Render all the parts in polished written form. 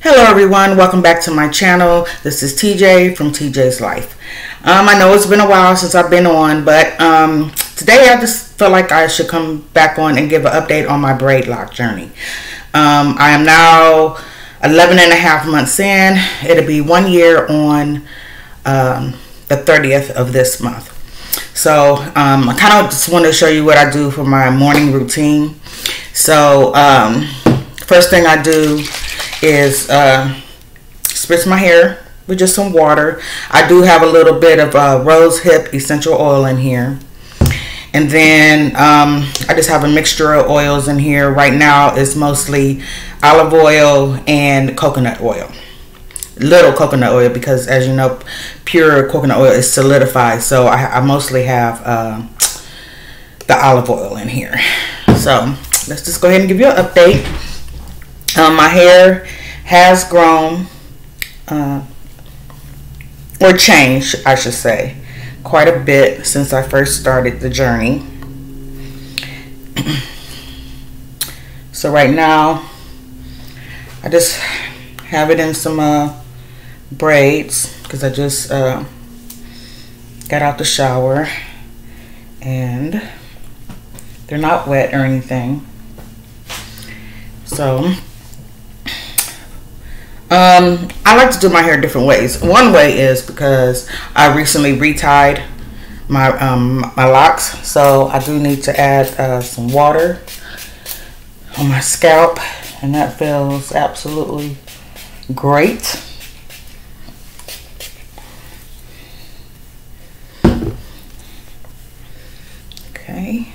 Hello everyone, welcome back to my channel. This is TJ from TJ's Life. I know it's been a while since I've been on, but today I just feel like I should come back on and give an update on my Braidloc journey. I am now 11 and a half months in. It'll be 1 year on the 30th of this month. So I kind of just want to show you what I do for my morning routine. So first thing I do is spritz my hair with just some water. I do have a little bit of rose hip essential oil in here, and then I just have a mixture of oils in here. Right now it's mostly olive oil and coconut oil, little coconut oil, because as you know, pure coconut oil is solidified, so I mostly have the olive oil in here. So let's just go ahead and give you an update. My hair has grown, or changed, I should say, quite a bit since I first started the journey. So right now, I just have it in some braids, because I just got out the shower, and they're not wet or anything. So I like to do my hair different ways. One way is because I recently retied my my locks, so I do need to add some water on my scalp, and that feels absolutely great. Okay.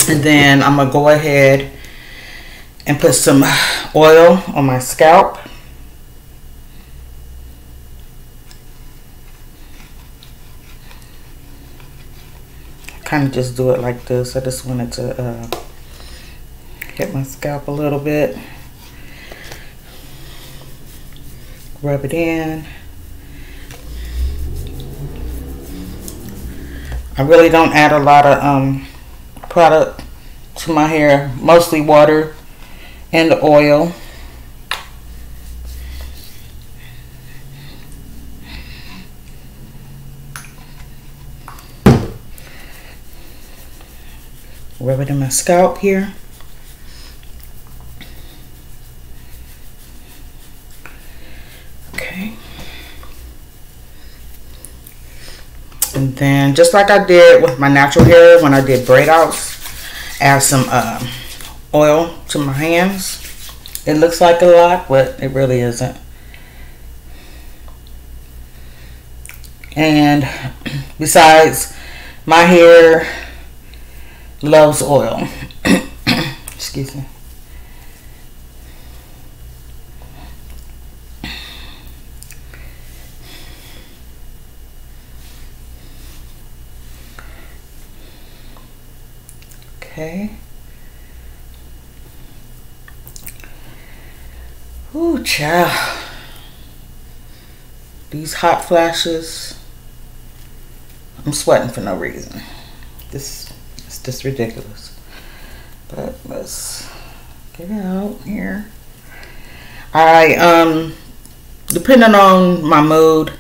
And then I'm gonna go ahead and put some oil on my scalp. Kind of just do it like this. I just wanted to hit my scalp a little bit, rub it in. I really don't add a lot of product to my hair, mostly water and the oil. Rub it in my scalp here. Okay. And then, just like I did with my natural hair when I did braid outs, add some oil to my hands. It looks like a lot, but it really isn't. And besides, my hair loves oil. Excuse me. Okay. Ooh, child. These hot flashes. I'm sweating for no reason. It's just ridiculous. But let's get out here. Depending on my mood,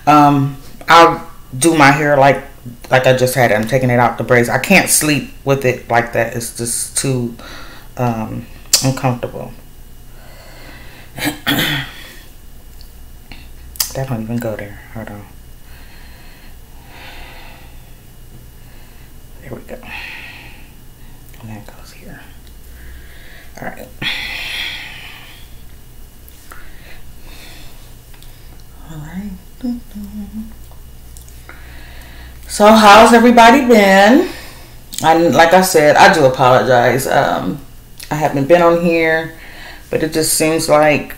I'll do my hair like I just had it. I'm taking it out the braids. I can't sleep with it like that. It's just too uncomfortable. That don't even go there. Hold on. There we go. And that goes here. All right. All right. So how's everybody been? Like I said, I do apologize. I haven't been on here, but it just seems like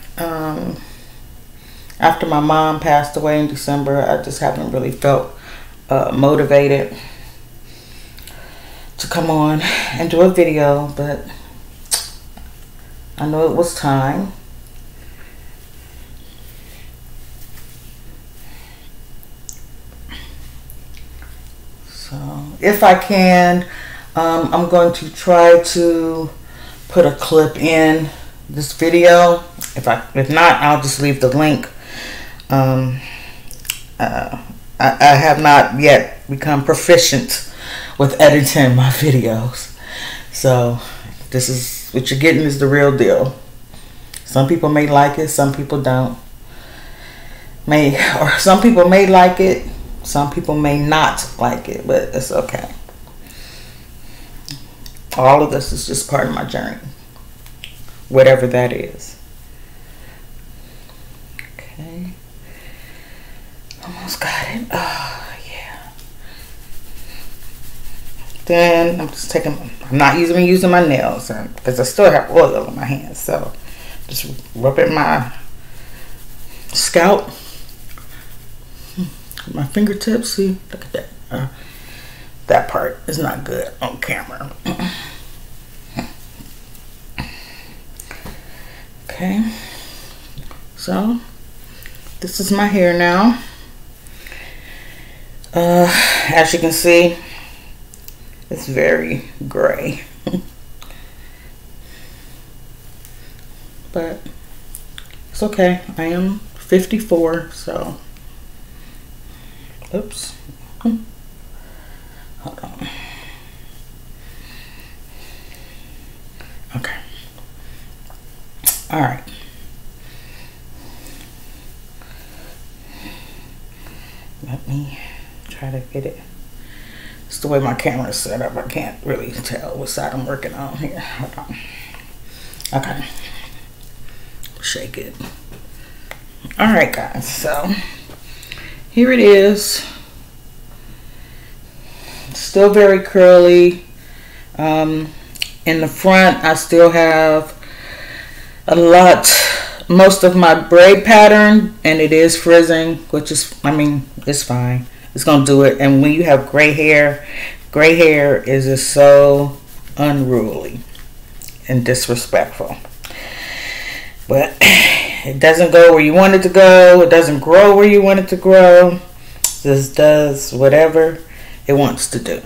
after my mom passed away in December, I just haven't really felt motivated to come on and do a video, but I know it was time. So if I can, I'm going to try to put a clip in this video. If not, I'll just leave the link. I have not yet become proficient with editing my videos, so this is what you're getting, is the real deal. Some people may like it, some people don't. Some people may like it, some people may not like it, but it's okay. All of this is just part of my journey, whatever that is. Okay, almost got it. Oh yeah. Then I'm just I'm not using my nails because I still have oil on my hands, so just rub it in my scalp, my fingertips. See, look at that. That part is not good on camera. Okay, so this is my hair now. As you can see, it's very gray. But it's okay. I am 54, so oops. Hold on. Okay. All right. Let me try to get it. It's the way my camera is set up. I can't really tell what side I'm working on here. Hold on. Okay. Shake it. All right, guys. So here it is. Still very curly. In the front, I still have most of my braid pattern, and it is frizzing, which is, I mean, it's fine. It's gonna do it. And when you have gray hair is just so unruly and disrespectful. But it doesn't go where you want it to go. It doesn't grow where you want it to grow. It just does whatever it wants to do.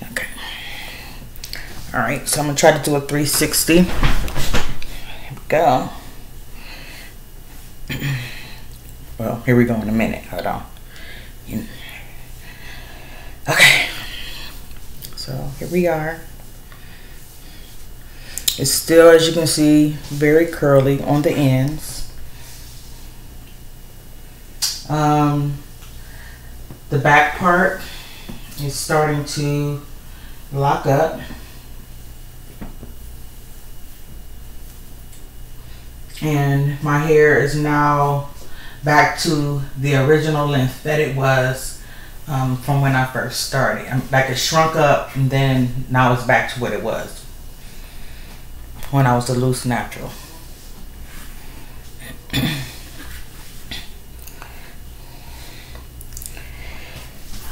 Okay. All right, so I'm gonna try to do a 360. Here we go. Well, here we go in a minute. Hold on. Okay. So here we are. It's still, as you can see, very curly on the ends. The back part is starting to lock up. And my hair is now back to the original length that it was from when I first started. Like it shrunk up, and then now it's back to what it was when I was a loose natural.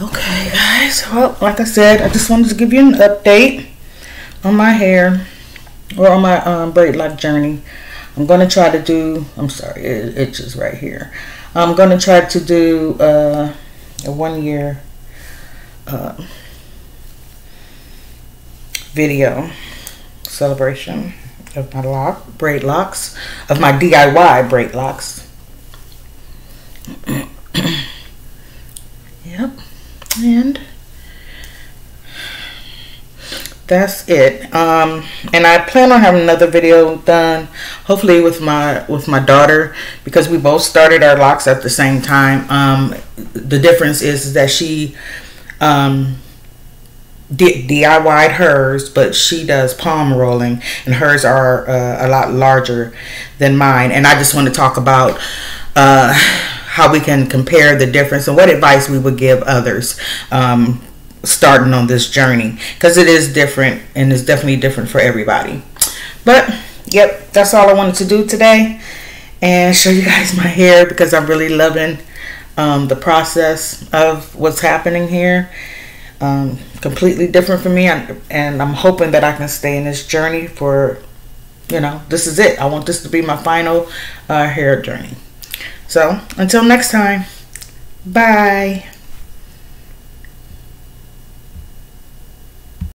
Okay, guys. Well, like I said, I just wanted to give you an update on my hair, or on my Braidloc journey. I'm going to try to do, I'm sorry, it itches right here. I'm going to try to do a 1 year video celebration of my Braidlocs, of my DIY Braidlocs. Yep, and that's it. And I plan on having another video done, hopefully with my daughter, because we both started our locks at the same time. The difference is that she DIY'd hers, but she does palm rolling, and hers are a lot larger than mine. And I just want to talk about how we can compare the difference and what advice we would give others starting on this journey, because it is different, and it's definitely different for everybody. But yep, that's all I wanted to do today, and show you guys my hair, because I'm really loving the process of what's happening here. Completely different for me, and I'm hoping that I can stay in this journey for, you know, this is it. I want this to be my final hair journey. So until next time, bye.